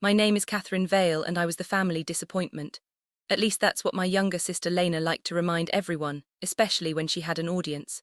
My name is Catherine Vale and I was the family disappointment. At least that's what my younger sister Lena liked to remind everyone, especially when she had an audience.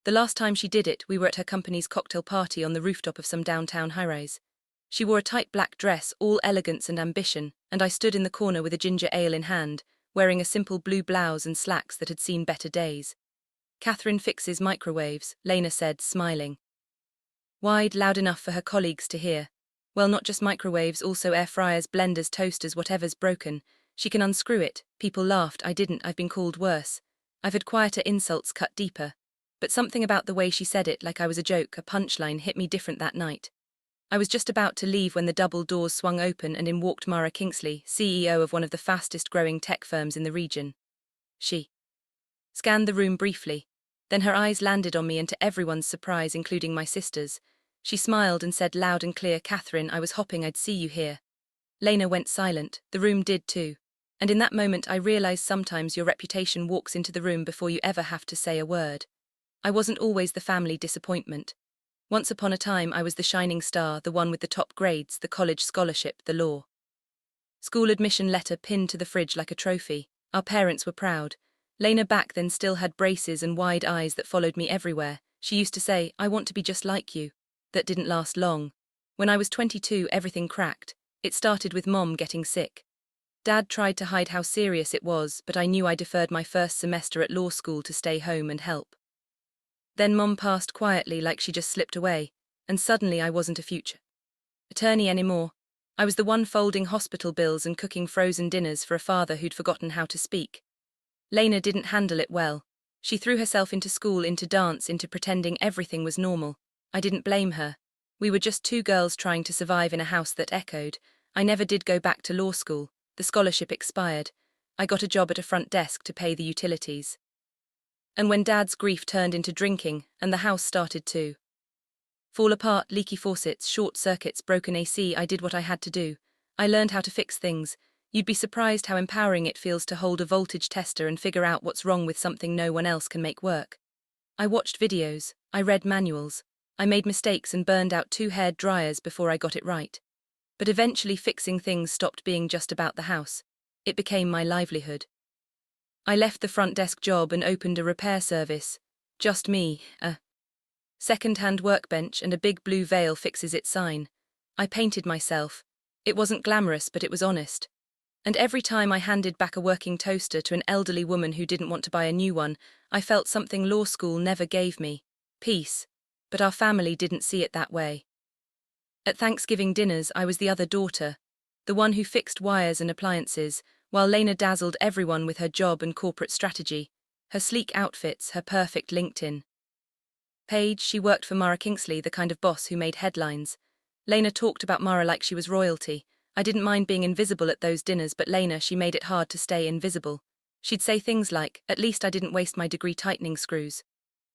The last time she did it, we were at her company's cocktail party on the rooftop of some downtown high-rise. She wore a tight black dress, all elegance and ambition, and I stood in the corner with a ginger ale in hand, wearing a simple blue blouse and slacks that had seen better days. Catherine fixes microwaves, Lena said, smiling. Wide, loud enough for her colleagues to hear. Well, not just microwaves, also air fryers, blenders, toasters, whatever's broken. She can unscrew it. People laughed. I didn't. I've been called worse. I've had quieter insults cut deeper. But something about the way she said it, like I was a joke, a punchline, hit me different that night. I was just about to leave when the double doors swung open and in walked Mara Kingsley, CEO of one of the fastest-growing tech firms in the region. She scanned the room briefly. Then her eyes landed on me, and to everyone's surprise, including my sister's, she smiled and said loud and clear, "Catherine, I was hoping I'd see you here." Lena went silent. The room did too. And in that moment I realized sometimes your reputation walks into the room before you ever have to say a word. I wasn't always the family disappointment. Once upon a time I was the shining star, the one with the top grades, the college scholarship, the law school admission letter pinned to the fridge like a trophy. Our parents were proud. Lena back then still had braces and wide eyes that followed me everywhere. She used to say, "I want to be just like you." That didn't last long. When I was 22, everything cracked. It started with Mom getting sick. Dad tried to hide how serious it was, but I knew I deferred my first semester at law school to stay home and help. Then Mom passed quietly, like she just slipped away, and suddenly I wasn't a future attorney anymore. I was the one folding hospital bills and cooking frozen dinners for a father who'd forgotten how to speak. Lena didn't handle it well. She threw herself into school, into dance, into pretending everything was normal. I didn't blame her. We were just two girls trying to survive in a house that echoed. I never did go back to law school. The scholarship expired. I got a job at a front desk to pay the utilities. And when Dad's grief turned into drinking, and the house started to fall apart, leaky faucets, short circuits, broken AC, I did what I had to do. I learned how to fix things. You'd be surprised how empowering it feels to hold a voltage tester and figure out what's wrong with something no one else can make work. I watched videos. I read manuals. I made mistakes and burned out 2 hair dryers before I got it right. But eventually fixing things stopped being just about the house. It became my livelihood. I left the front desk job and opened a repair service. Just me, a second-hand workbench and a big blue veil fixes it sign. I painted myself. It wasn't glamorous, but it was honest. And every time I handed back a working toaster to an elderly woman who didn't want to buy a new one, I felt something law school never gave me: peace. But our family didn't see it that way. At Thanksgiving dinners, I was the other daughter, the one who fixed wires and appliances, while Lena dazzled everyone with her job and corporate strategy, her sleek outfits, her perfect LinkedIn page. She worked for Mara Kingsley, the kind of boss who made headlines. Lena talked about Mara like she was royalty. I didn't mind being invisible at those dinners, but Lena, she made it hard to stay invisible. She'd say things like, "At least I didn't waste my degree tightening screws."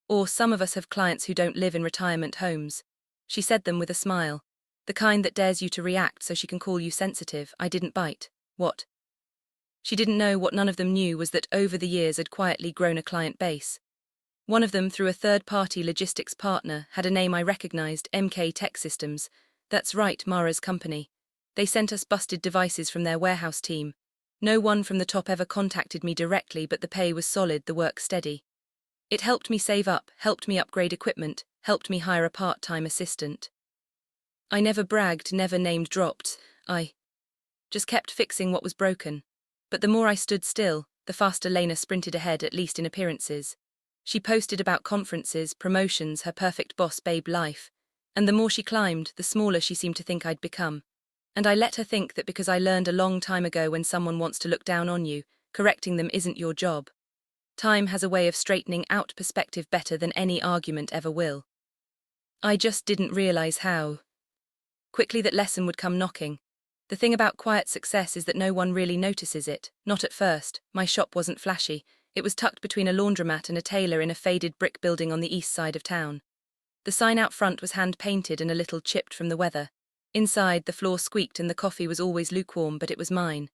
Or, "Some of us have clients who don't live in retirement homes." She said them with a smile. The kind that dares you to react so she can call you sensitive. I didn't bite. What she didn't know, what none of them knew, was that over the years I'd quietly grown a client base. One of them, through a third-party logistics partner, had a name I recognized: MK Tech Systems. That's right, Mara's company. They sent us busted devices from their warehouse team. No one from the top ever contacted me directly, but the pay was solid, the work steady. It helped me save up, helped me upgrade equipment, helped me hire a part-time assistant. I never bragged, never name-dropped. I just kept fixing what was broken. But the more I stood still, the faster Lena sprinted ahead, at least in appearances. She posted about conferences, promotions, her perfect boss babe life. And the more she climbed, the smaller she seemed to think I'd become. And I let her think that because I learned a long time ago, when someone wants to look down on you, correcting them isn't your job. Time has a way of straightening out perspective better than any argument ever will. I just didn't realize how quickly that lesson would come knocking. The thing about quiet success is that no one really notices it, not at first. My shop wasn't flashy. It was tucked between a laundromat and a tailor in a faded brick building on the east side of town. The sign out front was hand-painted and a little chipped from the weather. Inside, the floor squeaked and the coffee was always lukewarm, but it was mine.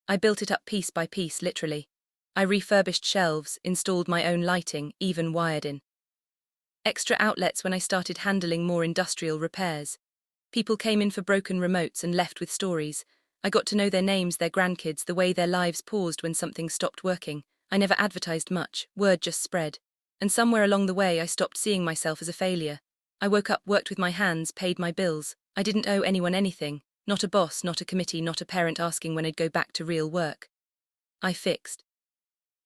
I built it up piece by piece, literally. I refurbished shelves, installed my own lighting, even wired in extra outlets when I started handling more industrial repairs. People came in for broken remotes and left with stories. I got to know their names, their grandkids, the way their lives paused when something stopped working. I never advertised much, word just spread. And somewhere along the way I stopped seeing myself as a failure. I woke up, worked with my hands, paid my bills. I didn't owe anyone anything. Not a boss, not a committee, not a parent asking when I'd go back to real work. I fixed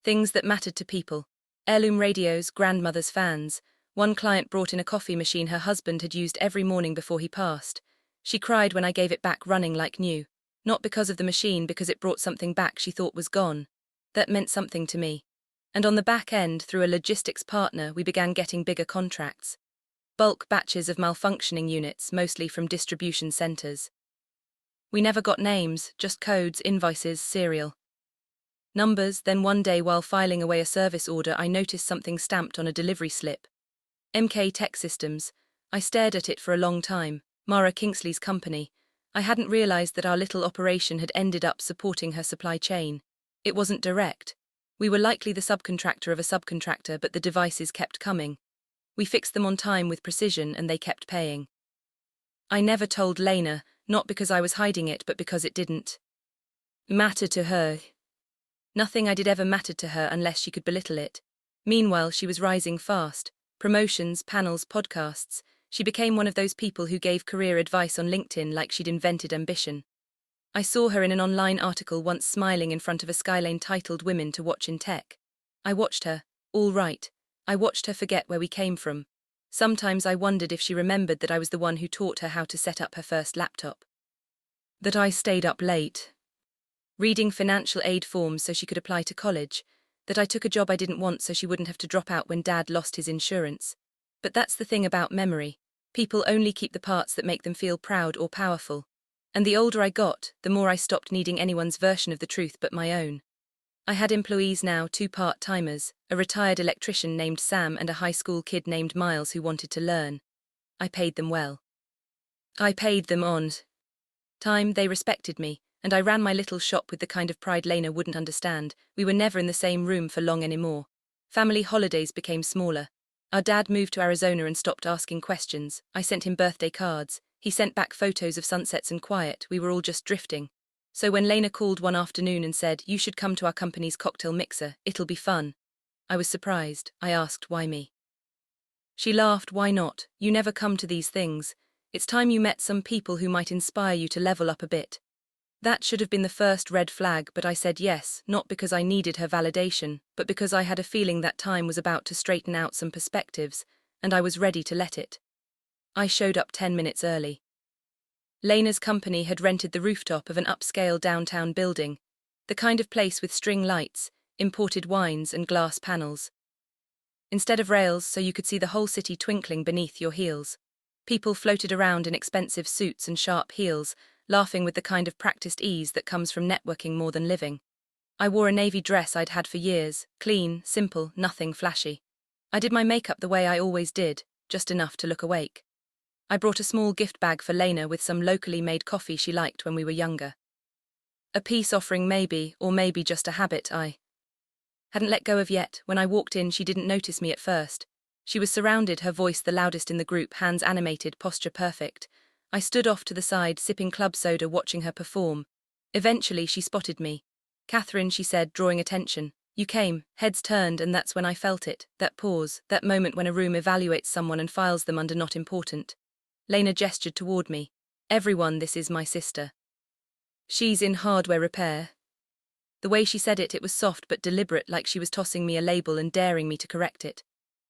things that mattered to people. Heirloom radios, grandmother's fans. One client brought in a coffee machine her husband had used every morning before he passed. She cried when I gave it back running like new. Not because of the machine, because it brought something back she thought was gone. That meant something to me. And on the back end, through a logistics partner, we began getting bigger contracts. Bulk batches of malfunctioning units, mostly from distribution centers. We never got names, just codes, invoices, serial numbers. Then one day while filing away a service order, I noticed something stamped on a delivery slip. MK Tech Systems. I stared at it for a long time. Mara Kingsley's company. I hadn't realized that our little operation had ended up supporting her supply chain. It wasn't direct. We were likely the subcontractor of a subcontractor, but the devices kept coming. We fixed them on time with precision and they kept paying. I never told Lena, not because I was hiding it, but because it didn't matter to her. Nothing I did ever mattered to her unless she could belittle it. Meanwhile, she was rising fast. Promotions, panels, podcasts. She became one of those people who gave career advice on LinkedIn like she'd invented ambition. I saw her in an online article once smiling in front of a skylane titled Women to Watch in Tech. I watched her, all right. I watched her forget where we came from. Sometimes I wondered if she remembered that I was the one who taught her how to set up her first laptop. That I stayed up late, reading financial aid forms so she could apply to college. That I took a job I didn't want so she wouldn't have to drop out when Dad lost his insurance. But that's the thing about memory. People only keep the parts that make them feel proud or powerful. And the older I got, the more I stopped needing anyone's version of the truth but my own. I had employees now, 2 part-timers, a retired electrician named Sam and a high school kid named Miles who wanted to learn. I paid them well. I paid them on time. They respected me, and I ran my little shop with the kind of pride Lena wouldn't understand. We were never in the same room for long anymore. Family holidays became smaller. Our dad moved to Arizona and stopped asking questions. I sent him birthday cards. He sent back photos of sunsets and quiet. We were all just drifting. So when Lena called one afternoon and said, "You should come to our company's cocktail mixer, it'll be fun," I was surprised. I asked, "Why me?" She laughed. "Why not? You never come to these things. It's time you met some people who might inspire you to level up a bit." That should have been the first red flag, but I said yes, not because I needed her validation, but because I had a feeling that time was about to straighten out some perspectives, and I was ready to let it. I showed up 10 minutes early. Lena's company had rented the rooftop of an upscale downtown building, the kind of place with string lights, imported wines and glass panels. Instead of rails, so you could see the whole city twinkling beneath your heels. People floated around in expensive suits and sharp heels, laughing with the kind of practiced ease that comes from networking more than living. I wore a navy dress I'd had for years, clean, simple, nothing flashy. I did my makeup the way I always did, just enough to look awake. I brought a small gift bag for Lena with some locally made coffee she liked when we were younger. A peace offering maybe, or maybe just a habit I hadn't let go of yet. When I walked in, she didn't notice me at first. She was surrounded, her voice the loudest in the group, hands animated, posture perfect. I stood off to the side, sipping club soda, watching her perform. Eventually she spotted me. "Catherine," she said, drawing attention. "You came." Heads turned, and that's when I felt it, that pause, that moment when a room evaluates someone and files them under not important. Lena gestured toward me. "Everyone, this is my sister. She's in hardware repair." The way she said it, it was soft but deliberate, like she was tossing me a label and daring me to correct it.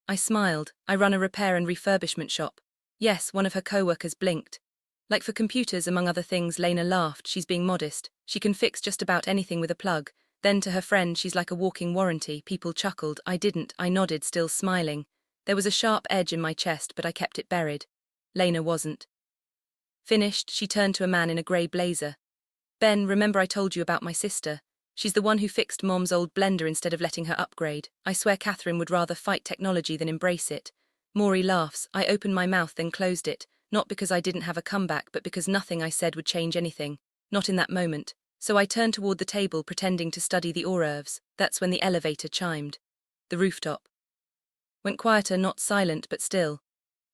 I smiled. "I run a repair and refurbishment shop." "Yes," one of her co-workers blinked. "Like for computers, among other things." Lena laughed. She's being modest. "She can fix just about anything with a plug." Then to her friend, "She's like a walking warranty." People chuckled. I didn't. I nodded, still smiling. There was a sharp edge in my chest, but I kept it buried. Lena wasn't finished. She turned to a man in a grey blazer. "Ben, remember I told you about my sister? She's the one who fixed Mom's old blender instead of letting her upgrade. I swear Catherine would rather fight technology than embrace it." Maury laughs. I opened my mouth, then closed it, not because I didn't have a comeback, but because nothing I said would change anything. Not in that moment. So I turned toward the table, pretending to study the hors d'oeuvres. That's when the elevator chimed. The rooftop went quieter, not silent, but still.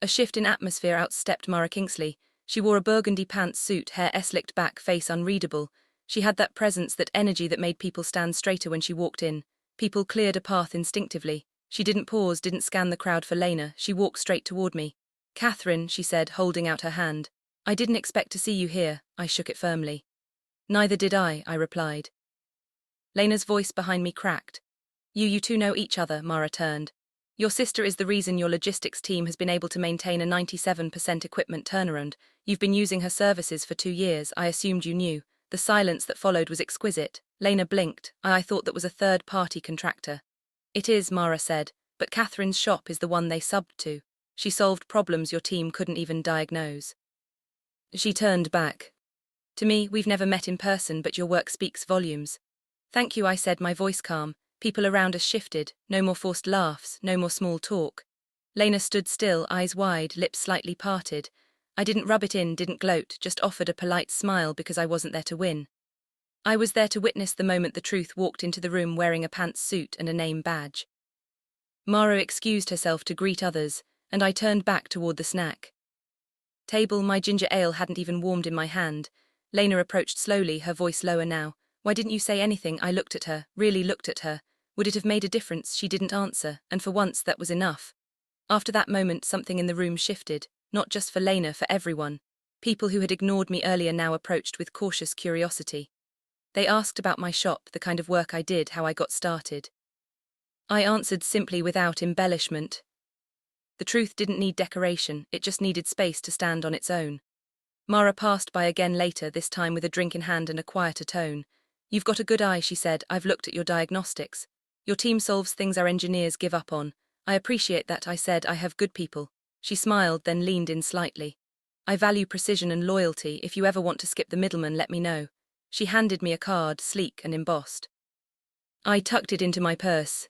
A shift in atmosphere. Outstepped Mara Kingsley. She wore a burgundy pantsuit, hair slicked back, face unreadable. She had that presence, that energy that made people stand straighter when she walked in. People cleared a path instinctively. She didn't pause, didn't scan the crowd for Lena. She walked straight toward me. "Catherine," she said, holding out her hand. "I didn't expect to see you here." I shook it firmly. "Neither did I replied. Lena's voice behind me cracked. You two know each other," Mara turned. "Your sister is the reason your logistics team has been able to maintain a 97% equipment turnaround. You've been using her services for 2 years. I assumed you knew." The silence that followed was exquisite. Lena blinked. I thought that was a third-party contractor. "It is," Mara said, "but Catherine's shop is the one they subbed to. She solved problems your team couldn't even diagnose." She turned back. "To me, we've never met in person, but your work speaks volumes." "Thank you," I said, my voice calm. People around us shifted. No more forced laughs, no more small talk. Lena stood still, eyes wide, lips slightly parted. I didn't rub it in, didn't gloat, just offered a polite smile because I wasn't there to win. I was there to witness the moment the truth walked into the room wearing a pantsuit and a name badge. Mara excused herself to greet others, and I turned back toward the snack table. My ginger ale hadn't even warmed in my hand. Lena approached slowly, her voice lower now. "Why didn't you say anything?" I looked at her, really looked at her. Would it have made a difference? She didn't answer, and for once that was enough. After that moment, something in the room shifted, not just for Lena, for everyone. People who had ignored me earlier now approached with cautious curiosity. They asked about my shop, the kind of work I did, how I got started. I answered simply, without embellishment. The truth didn't need decoration, it just needed space to stand on its own. Mara passed by again later, this time with a drink in hand and a quieter tone. "You've got a good eye," she said. "I've looked at your diagnostics. Your team solves things our engineers give up on. I appreciate that," I said. "I have good people." She smiled, then leaned in slightly. "I value precision and loyalty. If you ever want to skip the middleman, let me know." She handed me a card, sleek and embossed. I tucked it into my purse.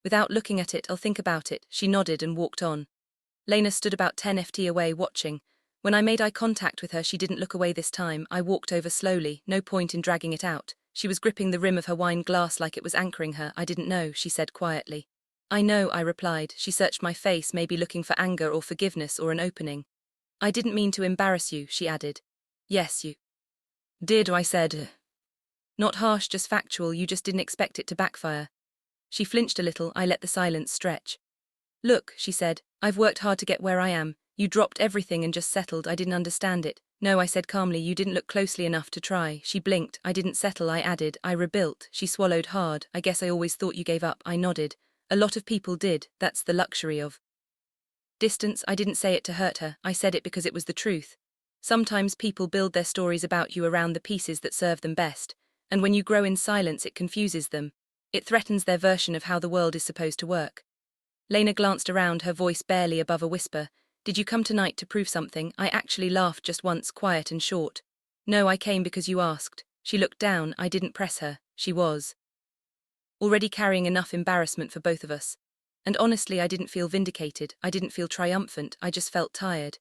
"Without looking at it, I'll think about it." She nodded and walked on. Lena stood about 10 ft away, watching. When I made eye contact with her, she didn't look away this time. I walked over slowly, no point in dragging it out. She was gripping the rim of her wine glass like it was anchoring her. "I didn't know," she said quietly. "I know," I replied. She searched my face, maybe looking for anger or forgiveness or an opening. "I didn't mean to embarrass you," she added. "Yes, you did," I said. "Not harsh, just factual. You just didn't expect it to backfire." She flinched a little. I let the silence stretch. "Look," she said, "I've worked hard to get where I am. You dropped everything and just settled." I didn't understand it. "No," I said calmly, "you didn't look closely enough to try." She blinked. "I didn't settle," I added. "I rebuilt." She swallowed hard. "I guess I always thought you gave up." I nodded. "A lot of people did. That's the luxury of distance." I didn't say it to hurt her. I said it because it was the truth. Sometimes people build their stories about you around the pieces that serve them best, and when you grow in silence, it confuses them. It threatens their version of how the world is supposed to work. Lena glanced around, her voice barely above a whisper. "Did you come tonight to prove something?" I actually laughed just once, quiet and short. "No, I came because you asked." She looked down. I didn't press her. She was already carrying enough embarrassment for both of us. And honestly, I didn't feel vindicated. I didn't feel triumphant. I just felt tired.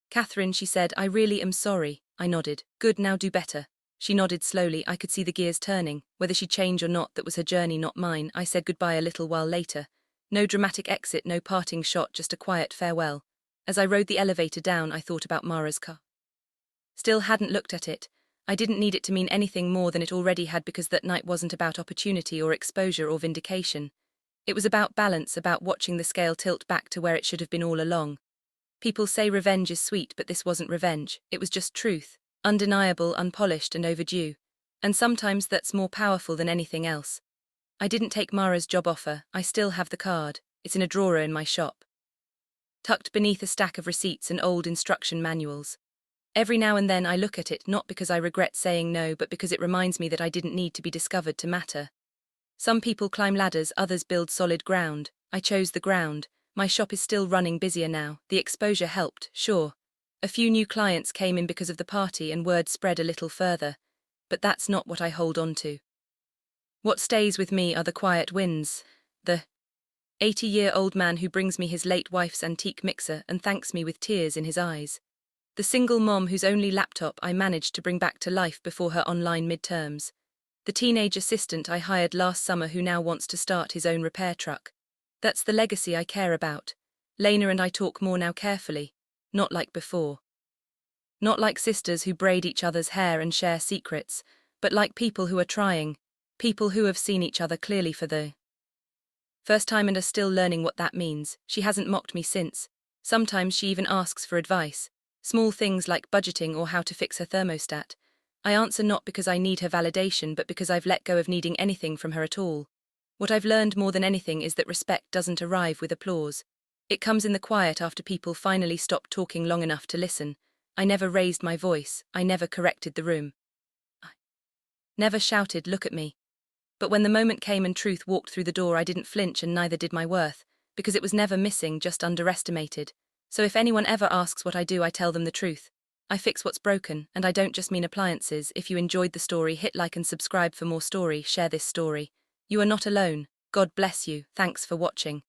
"Catherine," she said, "I really am sorry." I nodded. "Good, now do better." She nodded slowly. I could see the gears turning. Whether she'd change or not, that was her journey, not mine. I said goodbye a little while later. No dramatic exit, no parting shot, just a quiet farewell. As I rode the elevator down, I thought about Mara's car. Still hadn't looked at it. I didn't need it to mean anything more than it already had, because that night wasn't about opportunity or exposure or vindication. It was about balance, about watching the scale tilt back to where it should have been all along. People say revenge is sweet, but this wasn't revenge. It was just truth. Undeniable, unpolished, and overdue. And sometimes that's more powerful than anything else. I didn't take Mara's job offer. I still have the card. It's in a drawer in my shop, tucked beneath a stack of receipts and old instruction manuals. Every now and then I look at it, not because I regret saying no, but because it reminds me that I didn't need to be discovered to matter. Some people climb ladders, others build solid ground. I chose the ground. My shop is still running, busier now. The exposure helped, sure. A few new clients came in because of the party and word spread a little further. But that's not what I hold on to. What stays with me are the quiet wins. The 80-year-old man who brings me his late wife's antique mixer and thanks me with tears in his eyes. The single mom whose only laptop I managed to bring back to life before her online midterms. The teenage assistant I hired last summer who now wants to start his own repair truck. That's the legacy I care about. Lena and I talk more now, carefully, not like before. Not like sisters who braid each other's hair and share secrets, but like people who are trying, people who have seen each other clearly for the first time and are still learning what that means. She hasn't mocked me since. Sometimes she even asks for advice. Small things like budgeting or how to fix her thermostat. I answer not because I need her validation, but because I've let go of needing anything from her at all. What I've learned more than anything is that respect doesn't arrive with applause. It comes in the quiet after people finally stop talking long enough to listen. I never raised my voice. I never corrected the room. I never shouted, "Look at me." But when the moment came and truth walked through the door, I didn't flinch, and neither did my worth, because it was never missing, just underestimated. So if anyone ever asks what I do, I tell them the truth. I fix what's broken, and I don't just mean appliances. If you enjoyed the story, hit like and subscribe for more story. Share this story. You are not alone. God bless you. Thanks for watching.